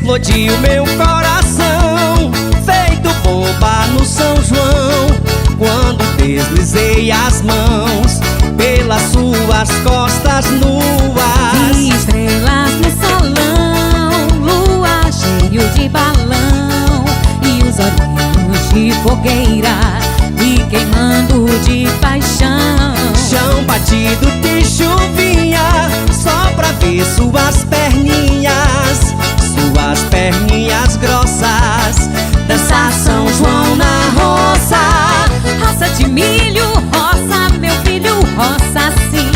explodiu meu coração, feito bomba no São João, quando deslizei as mãos pelas suas costas nuas. Vi estrelas no salão, lua cheio de balão, e os olhinhos de fogueira me queimando de paixão. Chão batido de chuvinha, só pra ver suas perninhas grossas, dançar São João na roça. Roça de milho, roça, meu filho, roça sim,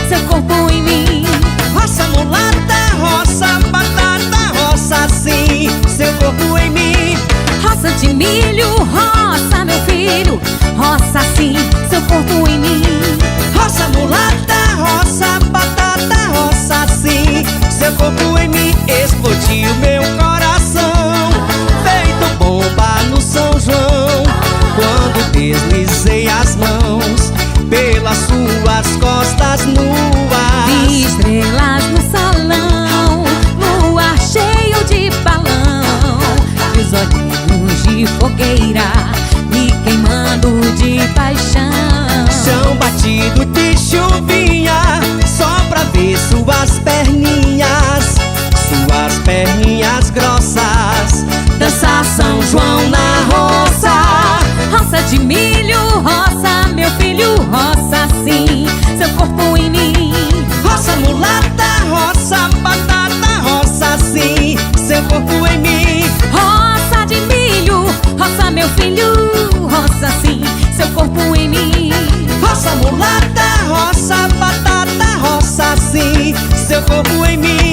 seu corpo em mim. Roça mulata, roça batata, roça sim, seu corpo em mim. Roça de milho, roça, meu filho, roça sim, seu corpo em mim. Roça mulata, roça batata, roça sim, seu corpo em mim. Explodiu meu coração, feito bomba no São João, quando deslizei as mãos pelas suas costas nuas. Vi estrelas no salão, lua cheio de balão, e os olhinhos de fogueira me queimando de paixão. Chão batido de chuvinha, só pra ver suas perninhas grossas, dançar São João na roça. Roça de milho, roça, meu filho, roça sim, seu corpo em mim. Roça mulata, roça batata, roça sim, seu corpo em mim. Roça de milho, roça, meu filho, roça sim, seu corpo em mim. Roça mulata, roça batata, roça sim, seu corpo em mim.